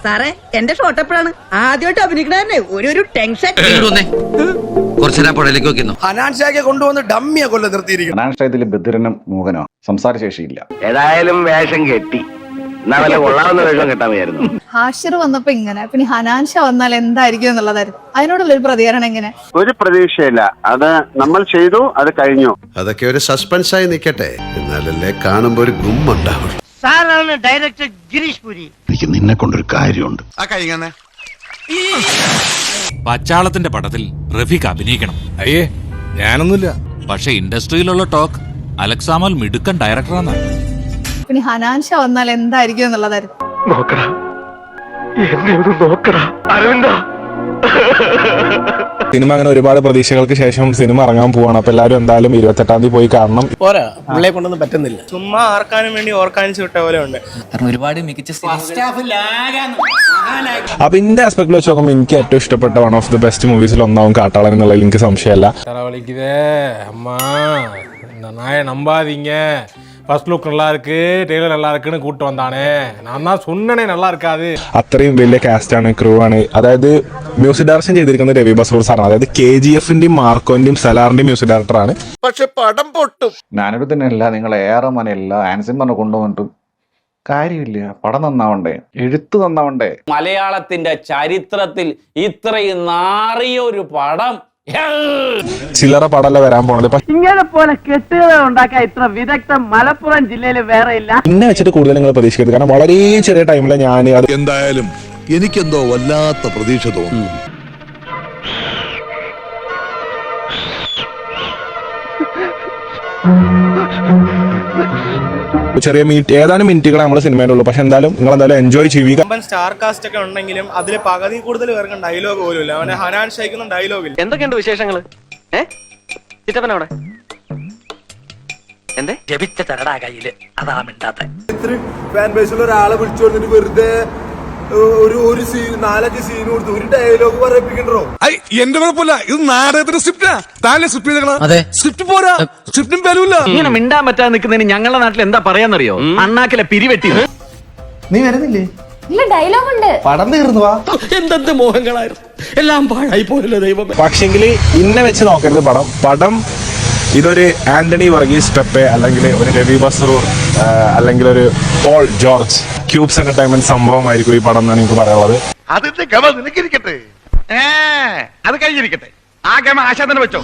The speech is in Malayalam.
സാറേ എന്റെ ഷോട്ട് എപ്പോഴാണ് ആദ്യമായിട്ട് അഭിനയിക്കണേ ഒരു ടെൻഷൻ. ഹനാൻഷായെ കൊണ്ടുവന്ന് ഡമ്മിയെ കൊല്ലം നിർത്തിയിരിക്കുന്നു. ഹനാൻഷാ ഇതിൽ ബദിരനും മൂകനോ സംസാരശേഷിയില്ല. ഏതായാലും വേഷം കെട്ടി കൊള്ളാവുന്ന വേഷം കെട്ടാമായിരുന്നു. ഹാഷിർ വന്നപ്പോ ഇങ്ങനെ, പിന്നെ ഹനാൻഷ വന്നാൽ എന്തായിരിക്കും എന്നുള്ളതായിരുന്നു. അതിനോടുള്ള ഒരു പ്രതികരണം എങ്ങനെ? ഒരു പ്രതീക്ഷയില്ല. അത് നമ്മൾ ചെയ്തു, അത് കഴിഞ്ഞു. അതൊക്കെ ഒരു സസ്പെൻസായി നിൽക്കട്ടെ, എന്നാലല്ലേ കാണുമ്പോ ഒരു ഗുമ്മുണ്ടാവും. സാറാണ് ഡയറക്ടർ ഗിരീഷ് പുരി. എനിക്ക് നിന്നെ കൊണ്ടൊരു കാര്യമുണ്ട്. പച്ചാളത്തിന്റെ പടത്തിൽ റഫീഖ് അഭിനയിക്കണം. അയ്യേ, ഞാനൊന്നുമില്ല. പക്ഷെ ഇൻഡസ്ട്രിയിലുള്ള ടോക്ക് അലക്സാമൽ മിടുക്കൻ ഡയറക്ടറാണ്. പിന്നെ ഹനാൻഷ വന്നാൽ എന്തായിരിക്കും എന്നുള്ളതായിരുന്നു. സിനിമ അങ്ങനെ ഒരുപാട് പ്രതീക്ഷകൾക്ക് ശേഷം സിനിമ ഇറങ്ങാൻ പോവാണ്. അപ്പൊ എല്ലാവരും എന്തായാലും 28-ാം തീയതി പോയി കാണണം. പോരാ, പുള്ളിയെ കൊണ്ടൊന്നും പറ്റുന്നില്ല. ചുമ്മാ ആർക്കാനും വേണ്ടി ഓർക്കാനിച്ച് വിട്ട പോലെ ഉണ്ട്. ഒരുപാട് മികച്ച അപ്പൊ ഇന്റെ ആസ്പെക്ടിൽ വെച്ച് നോക്കുമ്പോൾ എനിക്ക് ഏറ്റവും ഇഷ്ടപ്പെട്ട വൺ ഓഫ് ദി ബെസ്റ്റ് മൂവീസിൽ ഒന്നാവും കാട്ടാളൻ എന്നുള്ളതിൽ എനിക്ക് സംശയമല്ല. നമ്പാതീങ്ക. ஃபர்ஸ்ட் லுக் நல்லா இருக்கு, ட்ரெய்லர் நல்லா இருக்குன்னு கூட்டு வந்தானே. நான் தான் சொன்னனே நல்லா இருக்காது. അത്രയും വലിയ കാസ്റ്റാണ്, ക്രൂ ആണ്. അതായത് മ്യൂസിക് ഡയറക്ഷൻ ചെയ്തിരിക്കുന്നത് രവി ബസൂർ സാറാണ്. അതായത് KGF-ന്റെയും മാർക്കോന്റെയും സലാറിന്റെയും മ്യൂസിക് ഡയറക്ടറാണ്. പക്ഷെ പടം പൊട്ടും. ഞാനൊരു തന്നെയല്ല, നിങ്ങൾ ഏറെമനയല്ല ആൻസിൻ പറഞ്ഞ കൊണ്ടുവന്നിട്ടും കാര്യമില്ല. പടം നന്നാവണ്ടേ, എഴുത്ത് നന്നാവണ്ടേ. മലയാളത്തിന്റെ ചരിത്രത്തിൽ ഇത്രയും നാറിയൊരു പടം ചില്ലറ പടമല്ല വരാൻ പോണത്. ഇങ്ങനെ പോലെ കെട്ടുകൾ ഉണ്ടാക്കാൻ ഇത്ര വിദഗ്ധം മലപ്പുറം ജില്ലയിൽ വേറെ ഇല്ല. എന്നെ വെച്ചിട്ട് കൂടുതൽ നിങ്ങൾ പ്രതീക്ഷിക്കരുത്. കാരണം വളരെ ചെറിയ ടൈമിൽ ഞാൻ അത് എന്തായാലും എനിക്കെന്തോ വല്ലാത്ത പ്രതീക്ഷ തോന്നുന്നു. ചെറിയ ഏതാനും മിനിറ്റുകൾ നമ്മൾ സിനിമയിലുള്ളൂ. പക്ഷെ എന്തായാലും നിങ്ങൾ എന്തായാലും എൻജോയ് ചെയ്യുക. സ്റ്റാർ കാസ്റ്റ് ഒക്കെ ഉണ്ടെങ്കിലും അതിൽ പകുതി കൂടുതൽ പേർക്കും ഡയലോഗ് പോലും ഇല്ല. അവനെ ഹനാൻഷയ്ക്കൊന്നും ഡയലോഗ് ഇല്ല. എന്തൊക്കെയുണ്ട് വിശേഷങ്ങള്? ചിറ്റപ്പനവിടെ എന്തേ ജപിച്ച തരടാ കയ്യില്, അതാ മിണ്ടാത്ത. ഫാൻ ബേസിൽ ഒരാളെ വിളിച്ചു കൊടുത്തിട്ട് വെറുതെ ഒരു സീൻ 4-5 സീൻ കൊടുത്ത് ഒരു ഡയലോഗ് പറയിപ്പിക്കണ്ടോ? എന്റെ കുഴപ്പമില്ല, ഇത് നാടകത്തിന്റെ സ്ക്രിപ്റ്റാ. താഴെ സ്ക്രിപ്റ്റ് പോരാ, സ്ക്രിപ്റ്റും വരൂല്ല. ഇങ്ങനെ മിണ്ടാൻ പറ്റാതെ നിൽക്കുന്നതിന് ഞങ്ങളുടെ നാട്ടിൽ എന്താ പറയാന്നറിയോ? അണ്ണാക്കിലെ പിരിവെട്ടി. നീ വരുന്നില്ലേ? ഇല്ല, ഡയലോഗ് ഉണ്ട്. പടം തീർന്നു വാ. എന്തെന്ത് മോഹങ്ങളായിരുന്നു, എല്ലാം പാഴായി പോലല്ലോ ദൈവം. പക്ഷെങ്കിൽ ഇന്നെ വെച്ച് നോക്കരുത്. പടം ഇതൊരു ആന്റണി വർഗീസ് പെപ്പെ, അല്ലെങ്കിൽ ഒരു രവി ബസൂർ, അല്ലെങ്കിൽ ഒരു പോൾ ജോർജ്, ക്യൂബ്സ് എന്റർടൈൻമെന്റ് സംഭവമായിരിക്കും ഈ പടം എന്നാണ് എനിക്ക് പറയാനുള്ളത്. അതിന്റെ ഗമ നിനക്കിരിക്കട്ടെ, അത് കഴിഞ്ഞിരിക്കട്ടെ. ആ ഗമ ആശാ തന്നെ വെച്ചോ.